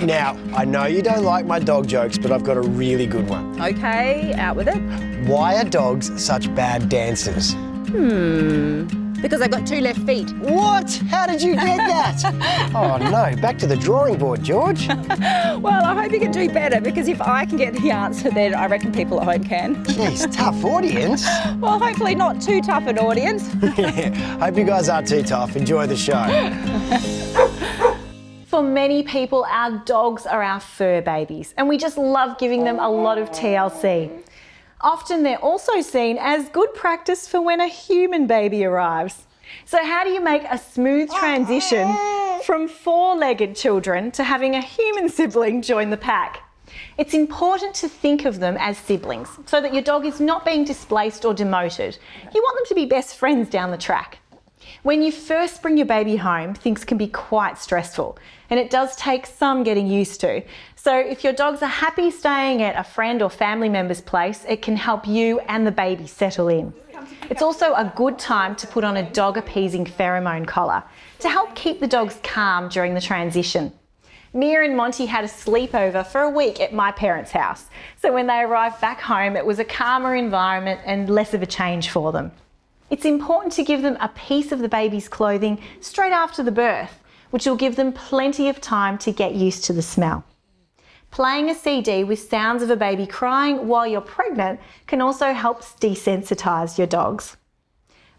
Now, I know you don't like my dog jokes, but I've got a really good one. Okay, out with it. Why are dogs such bad dancers? Because I've got 2 left feet. What? How did you get that? Oh no, back to the drawing board, George. Well, I hope you can do better, because if I can get the answer, then I reckon people at home can. Jeez, tough audience. Well, hopefully not too tough an audience. Yeah, hope you guys aren't too tough. Enjoy the show. For many people, our dogs are our fur babies, and we just love giving them a lot of TLC. Often they're also seen as good practice for when a human baby arrives. So how do you make a smooth transition from 4-legged children to having a human sibling join the pack? It's important to think of them as siblings so that your dog is not being displaced or demoted. You want them to be best friends down the track. When you first bring your baby home, things can be quite stressful, and it does take some getting used to. So if your dogs are happy staying at a friend or family member's place, it can help you and the baby settle in. It's also a good time to put on a dog-appeasing pheromone collar to help keep the dogs calm during the transition. Mia and Monty had a sleepover for a week at my parents' house, so when they arrived back home, it was a calmer environment and less of a change for them. It's important to give them a piece of the baby's clothing straight after the birth, which will give them plenty of time to get used to the smell. Playing a CD with sounds of a baby crying while you're pregnant can also help desensitise your dogs.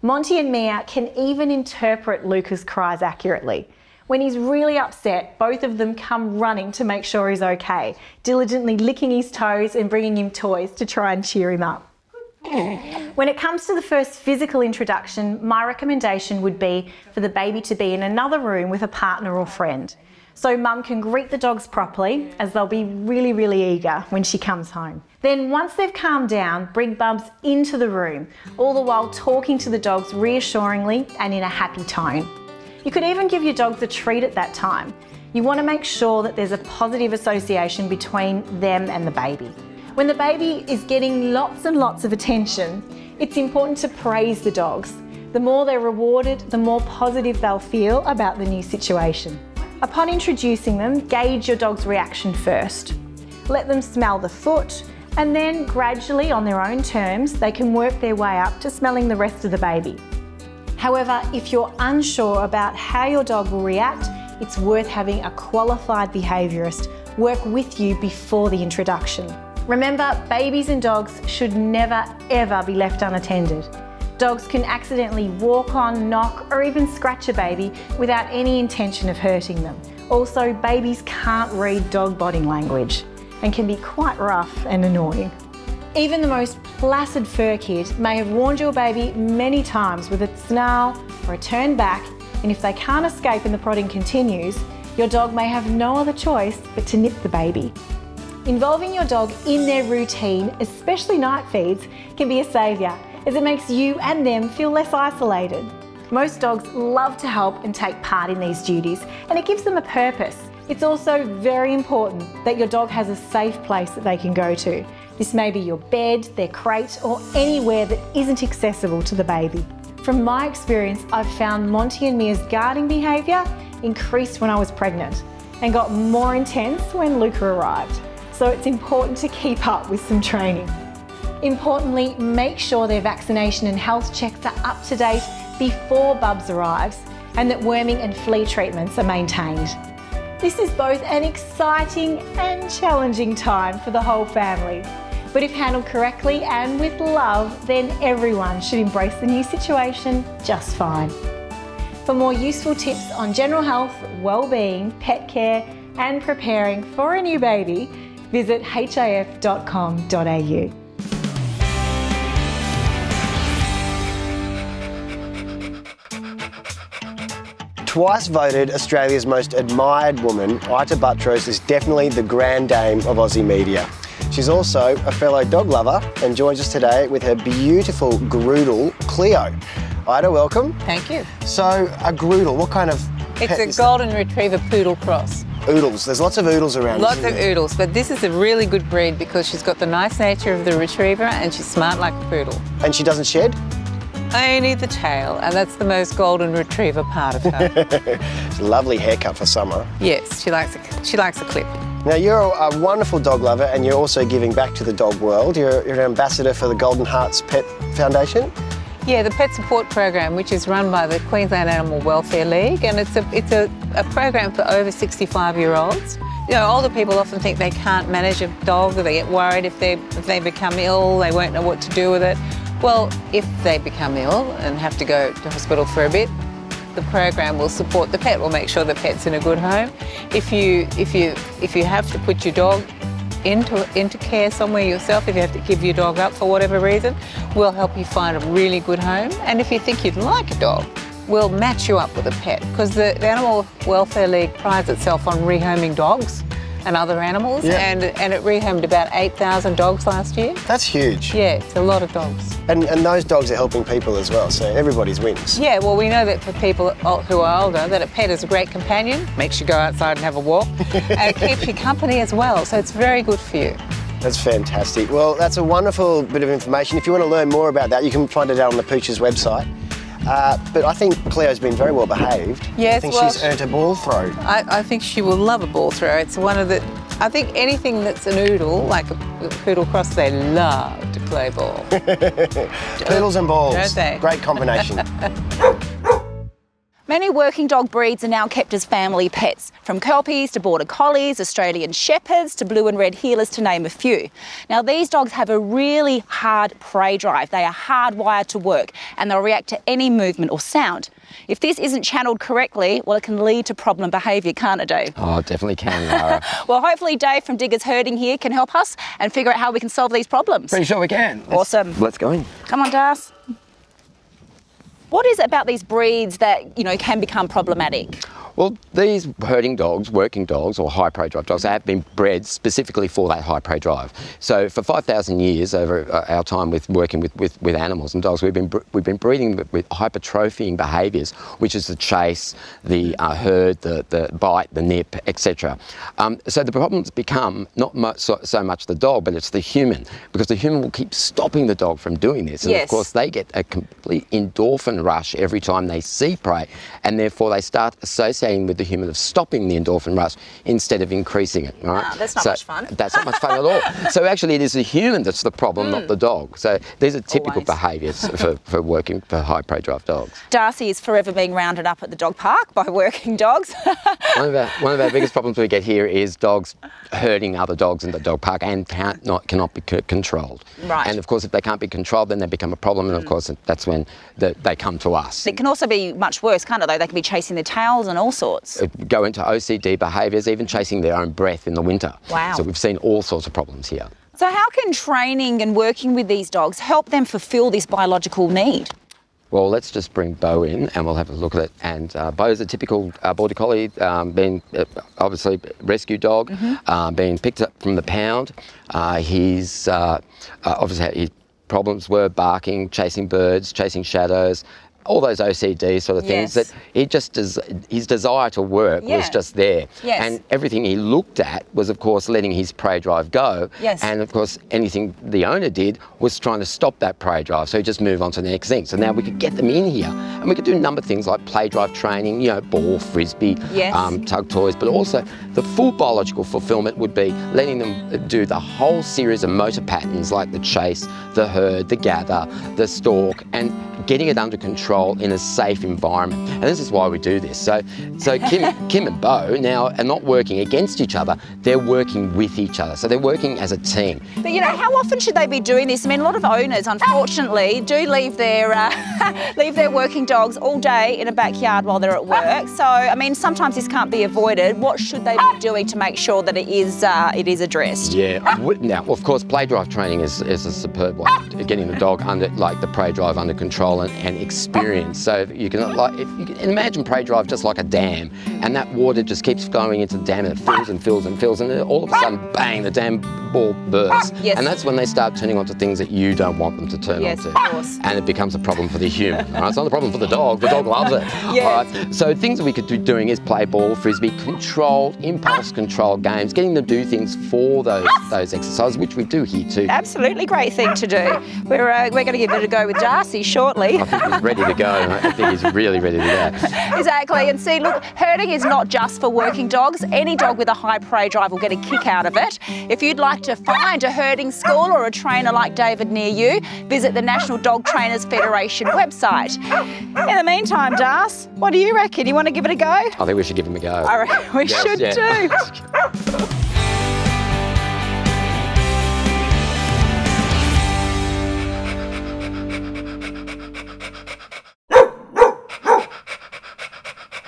Monty and Mia can even interpret Luca's cries accurately. When he's really upset, both of them come running to make sure he's okay, diligently licking his toes and bringing him toys to try and cheer him up. When it comes to the first physical introduction, my recommendation would be for the baby to be in another room with a partner or friend, so mum can greet the dogs properly, as they'll be really eager when she comes home. Then once they've calmed down, bring Bubs into the room, all the while talking to the dogs reassuringly and in a happy tone. You could even give your dogs a treat at that time. You want to make sure that there's a positive association between them and the baby. When the baby is getting lots and lots of attention, it's important to praise the dogs. The more they're rewarded, the more positive they'll feel about the new situation. Upon introducing them, gauge your dog's reaction first. Let them smell the foot, and then gradually, on their own terms, they can work their way up to smelling the rest of the baby. However, if you're unsure about how your dog will react, it's worth having a qualified behaviourist work with you before the introduction. Remember, babies and dogs should never ever be left unattended. Dogs can accidentally walk on, knock or even scratch a baby without any intention of hurting them. Also, babies can't read dog body language and can be quite rough and annoying. Even the most placid fur kid may have warned your baby many times with a snarl or a turn back, and if they can't escape and the prodding continues, your dog may have no other choice but to nip the baby. Involving your dog in their routine, especially night feeds, can be a saviour, as it makes you and them feel less isolated. Most dogs love to help and take part in these duties, and it gives them a purpose. It's also very important that your dog has a safe place that they can go to. This may be your bed, their crate, or anywhere that isn't accessible to the baby. From my experience, I've found Monty and Mia's guarding behaviour increased when I was pregnant and got more intense when Luca arrived. So it's important to keep up with some training. Importantly, make sure their vaccination and health checks are up to date before Bubs arrives, and that worming and flea treatments are maintained. This is both an exciting and challenging time for the whole family. But if handled correctly and with love, then everyone should embrace the new situation just fine. For more useful tips on general health, well-being, pet care and preparing for a new baby, visit hif.com.au. Twice voted Australia's most admired woman, Ita Buttrose is definitely the grand dame of Aussie media. She's also a fellow dog lover and joins us today with her beautiful Groodle Cleo. Ita, welcome. Thank you. So, a Groodle, what kind of pet is It's a golden retriever poodle cross. Oodles. There's lots of oodles around. Lots of oodles, but this is a really good breed because she's got the nice nature of the retriever and she's smart like a poodle. And she doesn't shed? Only the tail, and that's the most golden retriever part of her. It's a lovely haircut for summer. Yes, she likes a clip. Now, you're a wonderful dog lover and you're also giving back to the dog world. You're an ambassador for the Golden Hearts Pet Foundation. Yeah, the Pet Support Program, which is run by the Queensland Animal Welfare League, and it's a program for over 65-year-olds. You know, older people often think they can't manage a dog, or they get worried if they become ill, they won't know what to do with it. Well, if they become ill and have to go to hospital for a bit, the program will support the pet. We'll make sure the pet's in a good home. If you have to put your dog into care somewhere yourself, if you have to give your dog up for whatever reason, we'll help you find a really good home. And if you think you'd like a dog, we'll match you up with a pet, because the Animal Welfare League prides itself on rehoming dogs and other animals, and it rehomed about 8,000 dogs last year. That's huge. Yeah, it's a lot of dogs. And those dogs are helping people as well, so everybody's wins. Yeah, well, we know that for people who are older, that a pet is a great companion, makes you go outside and have a walk, and it keeps you company as well, so it's very good for you. That's fantastic. Well, that's a wonderful bit of information. If you want to learn more about that, you can find it out on the Pooches website. But I think Cleo's been very well behaved. Yes, I think she's earned a ball throw. I think she will love a ball throw. It's one of the... I think anything that's a noodle, like a poodle cross, they love to play ball. Poodles and balls. Don't they? Great combination. Many working dog breeds are now kept as family pets, from Kelpies to Border Collies, Australian Shepherds to blue and red heelers, to name a few. Now, these dogs have a really hard prey drive. They are hardwired to work and they'll react to any movement or sound. If this isn't channeled correctly, well, it can lead to problem behaviour, can't it, Dave? Oh, it definitely can, Lara. Well, hopefully Dave from Diggers Herding here can help us and figure out how we can solve these problems. Pretty sure we can. Awesome. Let's go in. Come on, Darcy. What is it about these breeds that, you know, can become problematic? Well, these herding dogs, working dogs, or high prey drive dogs, they have been bred specifically for that high prey drive. So for 5,000 years over our time with working with animals and dogs, we've been breeding with hypertrophying behaviours, which is the chase, the herd, the bite, the nip, etc. So the problems become not so much the dog, but it's the human, because the human will keep stopping the dog from doing this. And of course, they get a complete endorphin rush every time they see prey, and therefore they start associating with the human of stopping the endorphin rush instead of increasing it. Right? No, that's not much fun. That's not much fun at all. So actually it is the human that's the problem, not the dog. So these are typical behaviours for working for high prey drive dogs. Darcy is forever being rounded up at the dog park by working dogs. One of our biggest problems we get here is dogs herding other dogs in the dog park and cannot be controlled. Right. And of course if they can't be controlled, then they become a problem, and of course that's when they come to us. It can also be much worse, can't it, though? They can be chasing their tails and all sorts. Go into OCD behaviours, even chasing their own breath in the winter. Wow. So we've seen all sorts of problems here. So how can training and working with these dogs help them fulfil this biological need? Well, let's just bring Bo in and we'll have a look at it. And Bo's a typical Border Collie, being obviously rescue dog, being picked up from the pound. He's obviously his problems were barking, chasing birds, chasing shadows, all those OCD sort of things that he just his desire to work was just there. Yes. And everything he looked at was, of course, letting his prey drive go. Yes. And of course, anything the owner did was trying to stop that prey drive. So he just moved on to the next thing. So now we could get them in here and we could do a number of things like play drive training, you know, ball, frisbee, tug toys, but also the full biological fulfillment would be letting them do the whole series of motor patterns like the chase, the herd, the gather, the stalk, and getting it under control in a safe environment. And this is why we do this. So Kim and Bo now are not working against each other, they're working with each other. So they're working as a team. But you know, how often should they be doing this? I mean, a lot of owners, unfortunately, do leave their working dogs all day in a backyard while they're at work. So, I mean, sometimes this can't be avoided. What should they be doing to make sure that it is addressed? Yeah, now, of course, play drive training is a superb way, getting the dog under, like the prey drive under control and experience experience. So you can imagine prey drive just like a dam, and that water just keeps going into the dam, and it fills and fills and fills, and then all of a sudden, bang, the dam ball bursts. Yes. And that's when they start turning onto things that you don't want them to turn onto. Of course. And it becomes a problem for the human. Right? It's not a problem for the dog loves it. Yes. All right? So things that we could be doing is play ball, frisbee, controlled, impulse control games, getting them to do things for those exercises, which we do here too. Absolutely great thing to do. We're going to give it a go with Darcy shortly. I think he's ready to go. I think he's really ready to go. Exactly. And see, look, herding is not just for working dogs. Any dog with a high prey drive will get a kick out of it. If you'd like to find a herding school or a trainer like David near you, visit the National Dog Trainers Federation website. In the meantime, Darcy, what do you reckon? You want to give it a go? I think we should give him a go. I reckon we should too.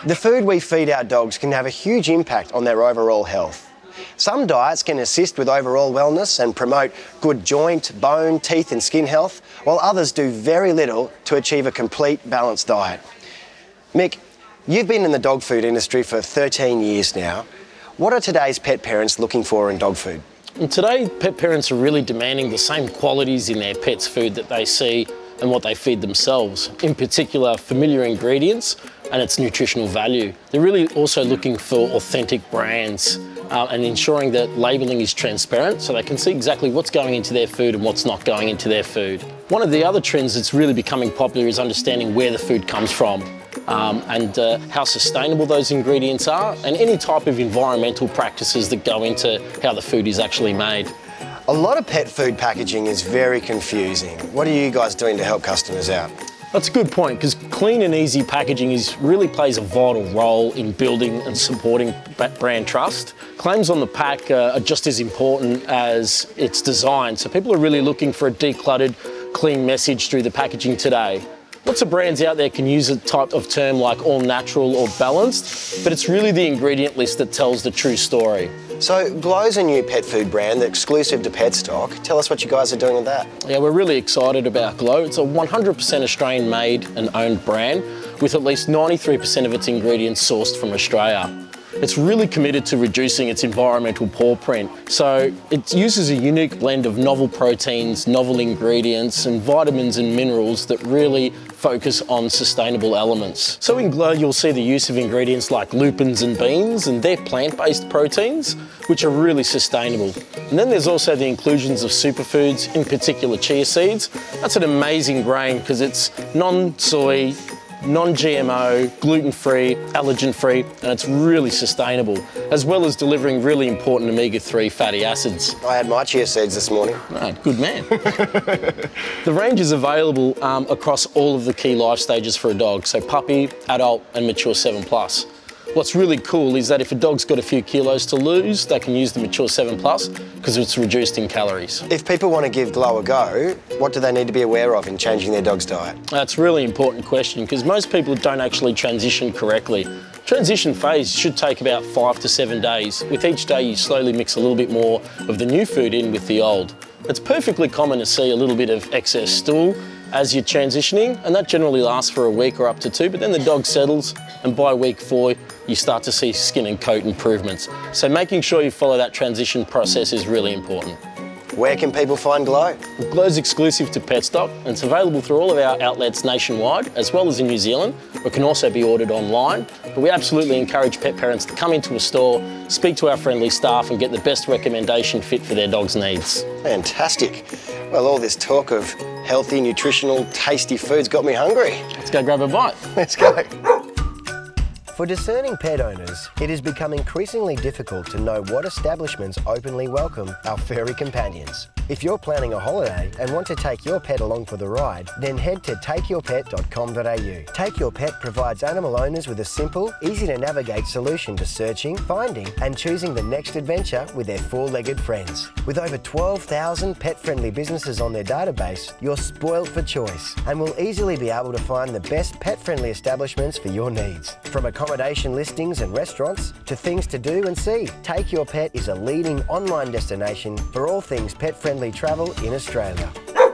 The food we feed our dogs can have a huge impact on their overall health. Some diets can assist with overall wellness and promote good joint, bone, teeth and skin health, while others do very little to achieve a complete balanced diet. Mick, you've been in the dog food industry for 13 years now. What are today's pet parents looking for in dog food? And today, pet parents are really demanding the same qualities in their pet's food that they see and what they feed themselves. In particular, familiar ingredients and its nutritional value. They're really also looking for authentic brands and ensuring that labelling is transparent so they can see exactly what's going into their food and what's not going into their food. One of the other trends that's really becoming popular is understanding where the food comes from and how sustainable those ingredients are, and any type of environmental practices that go into how the food is actually made. A lot of pet food packaging is very confusing. What are you guys doing to help customers out? That's a good point, because clean and easy packaging really plays a vital role in building and supporting brand trust. Claims on the pack are just as important as its design, so people are really looking for a decluttered, clean message through the packaging today. Lots of brands out there can use a type of term like all natural or balanced, but it's really the ingredient list that tells the true story. So Glow's a new pet food brand that's exclusive to Petstock. Tell us what you guys are doing with that. Yeah, we're really excited about Glow. It's a 100% Australian made and owned brand with at least 93% of its ingredients sourced from Australia. It's really committed to reducing its environmental paw print. So it uses a unique blend of novel proteins, novel ingredients and vitamins and minerals that really focus on sustainable elements. So in Glow you'll see the use of ingredients like lupins and beans, and they're plant-based proteins which are really sustainable. And then there's also the inclusions of superfoods, in particular chia seeds. That's an amazing grain because it's non-soy, non-GMO, gluten-free, allergen-free, and it's really sustainable, as well as delivering really important omega-3 fatty acids. I had my chia seeds this morning. Oh, good man. The range is available across all of the key life stages for a dog, so puppy, adult, and mature 7+. What's really cool is that if a dog's got a few kilos to lose, they can use the mature 7+ because it's reduced in calories. If people want to give Glow a go, what do they need to be aware of in changing their dog's diet? That's a really important question because most people don't actually transition correctly. Transition phase should take about 5 to 7 days. With each day you slowly mix a little bit more of the new food in with the old. It's perfectly common to see a little bit of excess stool as you're transitioning, and that generally lasts for a week or up to 2, but then the dog settles, and by week 4 you start to see skin and coat improvements. So making sure you follow that transition process is really important. Where can people find Glow? Glow's exclusive to Petstock, and it's available through all of our outlets nationwide, as well as in New Zealand. It can also be ordered online, but we absolutely encourage pet parents to come into a store, speak to our friendly staff and get the best recommendation fit for their dog's needs. Fantastic. Well, all this talk of healthy, nutritional, tasty food's got me hungry. Let's go grab a bite. Let's go. For discerning pet owners, it has become increasingly difficult to know what establishments openly welcome our furry companions. If you're planning a holiday and want to take your pet along for the ride, then head to takeyourpet.com.au. Take Your Pet provides animal owners with a simple, easy-to-navigate solution to searching, finding and choosing the next adventure with their four-legged friends. With over 12,000 pet-friendly businesses on their database, you're spoilt for choice and will easily be able to find the best pet-friendly establishments for your needs. From accommodation listings and restaurants to things to do and see, Take Your Pet is a leading online destination for all things pet-friendly travel in Australia.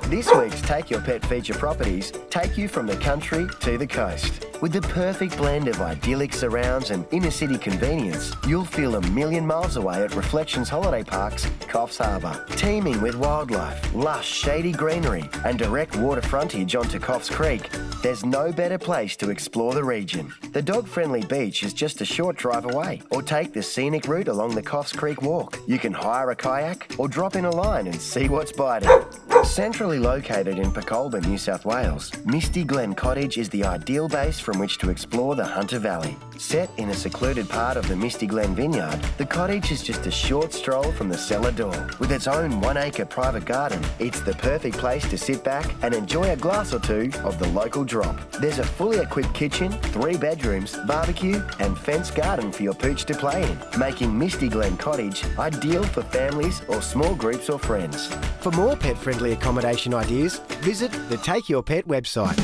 This week's Take Your Pet feature properties take you from the country to the coast. With the perfect blend of idyllic surrounds and inner city convenience, you'll feel a million miles away at Reflections Holiday Park's Coffs Harbour. Teeming with wildlife, lush shady greenery and direct water frontage onto Coffs Creek, there's no better place to explore the region. The dog-friendly beach is just a short drive away, or take the scenic route along the Coffs Creek Walk. You can hire a kayak or drop in a line and see what's biting. Centrally located in Pecolbin, New South Wales, Misty Glen Cottage is the ideal base from which to explore the Hunter Valley. Set in a secluded part of the Misty Glen vineyard, the cottage is just a short stroll from the cellar door. With its own 1 acre private garden, it's the perfect place to sit back and enjoy a glass or two of the local drop. There's a fully equipped kitchen, 3 bedrooms, barbecue and fenced garden for your pooch to play in, making Misty Glen Cottage ideal for families or small groups or friends. For more pet-friendly accommodation ideas, visit the Take Your Pet website.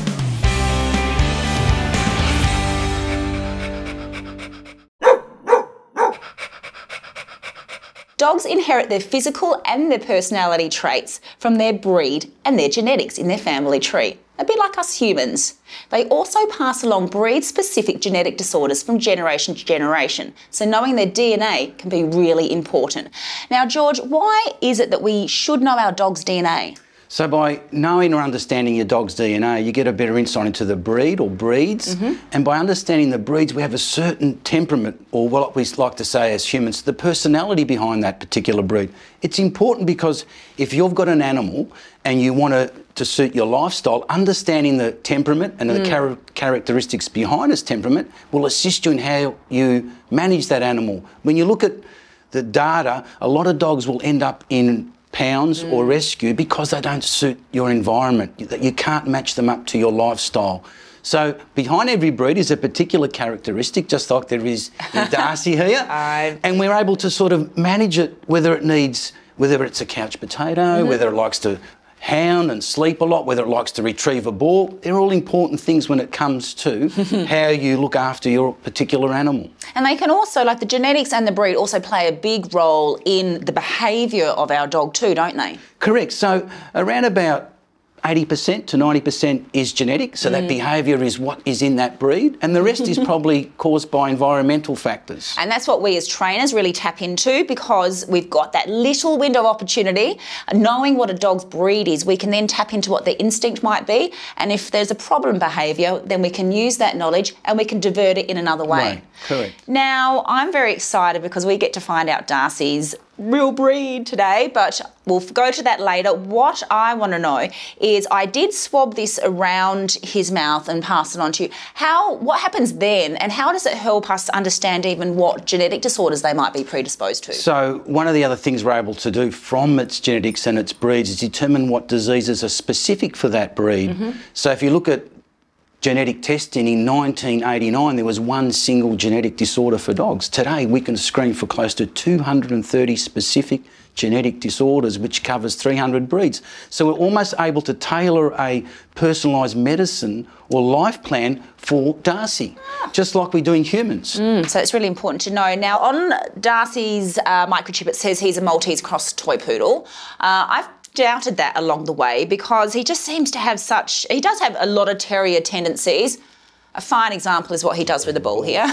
Dogs inherit their physical and their personality traits from their breed and their genetics in their family tree, a bit like us humans. They also pass along breed-specific genetic disorders from generation to generation, so knowing their DNA can be really important. Now, George, why is it that we should know our dog's DNA? So by knowing or understanding your dog's DNA, you get a better insight into the breed or breeds. And by understanding the breeds, we have a certain temperament, or what we like to say as humans, the personality behind that particular breed. It's important because if you've got an animal and you want to suit your lifestyle, understanding the temperament and the characteristics behind its temperament will assist you in how you manage that animal. When you look at the data, a lot of dogs will end up in pounds or rescue because they don't suit your environment. You can't match them up to your lifestyle. So behind every breed is a particular characteristic, just like there is in Darcy here. And we're able to sort of manage it, whether it's a couch potato, whether it likes to hound and sleep a lot, whether it likes to retrieve a ball. They're all important things when it comes to how you look after your particular animal. And they can also, like the genetics and the breed, also play a big role in the behaviour of our dog too, don't they? Correct. So around about 80% to 90% is genetic, so that behaviour is what is in that breed, and the rest is probably caused by environmental factors. And that's what we as trainers really tap into, because we've got that little window of opportunity. Knowing what a dog's breed is, we can then tap into what their instinct might be, and if there's a problem behaviour, then we can use that knowledge and we can divert it in another way. Right. Correct. Now, I'm very excited because we get to find out Darcy's real breed today, but we'll go to that later. What I want to know is, I did swab this around his mouth and pass it on to you. What happens then, and how does it help us understand even what genetic disorders they might be predisposed to? So one of the other things we're able to do from its genetics and its breeds is determine what diseases are specific for that breed. So if you look at genetic testing in 1989, there was one single genetic disorder for dogs. Today, we can screen for close to 230 specific genetic disorders, which covers 300 breeds. So we're almost able to tailor a personalised medicine or life plan for Darcy, just like we do in humans. So it's really important to know. Now, on Darcy's microchip, it says he's a Maltese cross toy poodle. I've doubted that along the way because he just seems to have he does have a lot of terrier tendencies. A fine example is what he does with the ball here.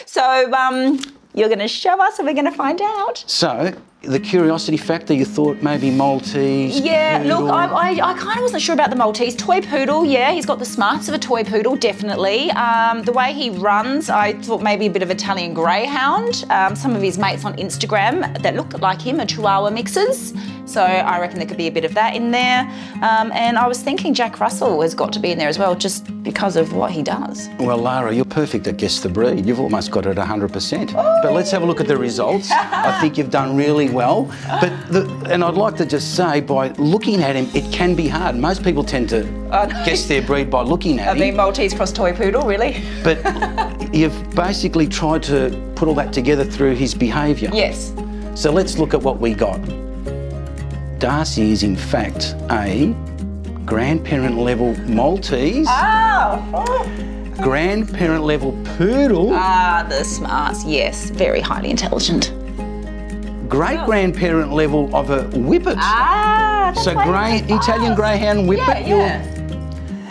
So you're going to show us and we're going to find out. So the curiosity factor, you thought maybe Maltese, yeah, poodle. look, I kind of wasn't sure about the Maltese. Toy poodle, yeah, he's got the smarts of a toy poodle, definitely. The way he runs, I thought maybe a bit of Italian greyhound. Some of his mates on Instagram that look like him are Chihuahua mixes. So I reckon there could be a bit of that in there. And I was thinking Jack Russell has got to be in there as well, just because of what he does. Well, Lara, you're perfect at Guess the Breed. You've almost got it 100%. But let's have a look at the results. I think you've done really well. And I'd like to just say, by looking at him, it can be hard. Most people tend to guess their breed by looking at him. I mean, Maltese cross toy poodle, really? But you've basically tried to put all that together through his behaviour. Yes. So let's look at what we got. Darcy is in fact a grandparent level Maltese, grandparent level poodle. The smarts, yes, very highly intelligent. great-grandparent level of a Whippet. Ah, So Italian Greyhound Whippet. Yeah.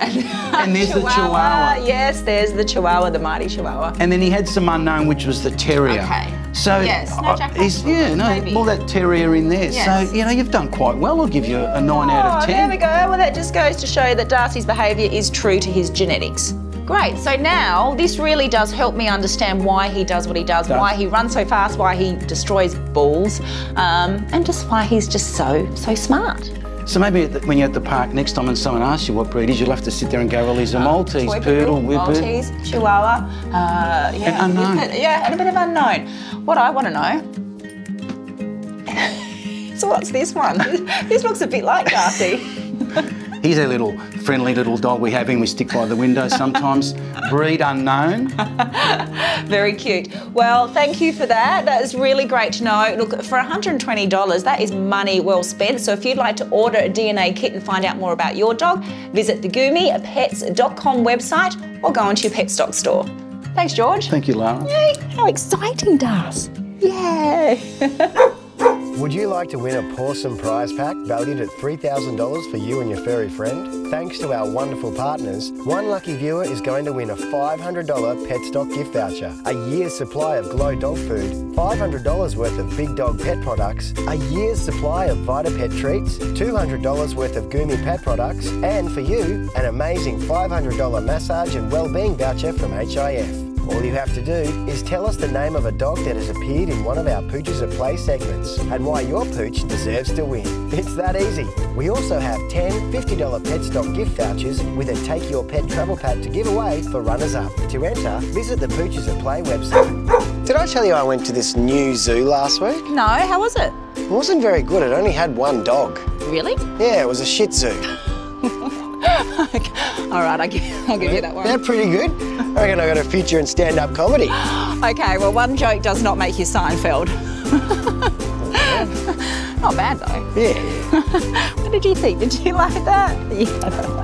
And there's the Chihuahua. Yes, there's the Chihuahua, the mighty Chihuahua. And then he had some unknown, which was the Terrier. Okay. So yes, no Jack Russell, maybe. all that Terrier in there. Yes. So you've done quite well. I'll give you a 9 out of 10. There we go. Well, that just goes to show that Darcy's behaviour is true to his genetics. Great, so now this really does help me understand why he does what he does, why he runs so fast, why he destroys balls, and just why he's just so smart. So maybe when you're at the park next time and someone asks you what breed is, you'll have to sit there and go, well, he's a Maltese, Poodle, Whippet. Maltese, Chihuahua, and unknown. Whippet, and a bit of unknown. What I want to know, so what's this one? This looks a bit like Darcy. He's a little friendly little dog we have in. We stick by the window sometimes. Breed unknown. Very cute. Well, thank you for that. That is really great to know. Look, for $120, that is money well spent. So if you'd like to order a DNA kit and find out more about your dog, visit the GumiPets.com website or go onto your pet stock store. Thanks, George. Thank you, Lara. Yay, how exciting, Darcy. Yay. Would you like to win a Pawsome prize pack valued at $3,000 for you and your furry friend? Thanks to our wonderful partners, one lucky viewer is going to win a $500 Pet Stock gift voucher, a year's supply of Glow dog food, $500 worth of Big Dog pet products, a year's supply of Vita Pet treats, $200 worth of Gumi pet products, and for you, an amazing $500 massage and wellbeing voucher from HIF. All you have to do is tell us the name of a dog that has appeared in one of our Pooches at Play segments and why your pooch deserves to win. It's that easy. We also have 10 $50 Pet Stock gift vouchers with a Take Your Pet travel pack to give away for runners-up. To enter, visit the Pooches at Play website. Did I tell you I went to this new zoo last week? No, how was it? It wasn't very good. It only had one dog. Really? Yeah, it was a Shih Tzu. Okay. All right, I'll give you that one. They're pretty good. I reckon I got a future in stand-up comedy. Okay, well, one joke does not make you Seinfeld. Not bad, though. Yeah. What did you think? Did you like that? Yeah.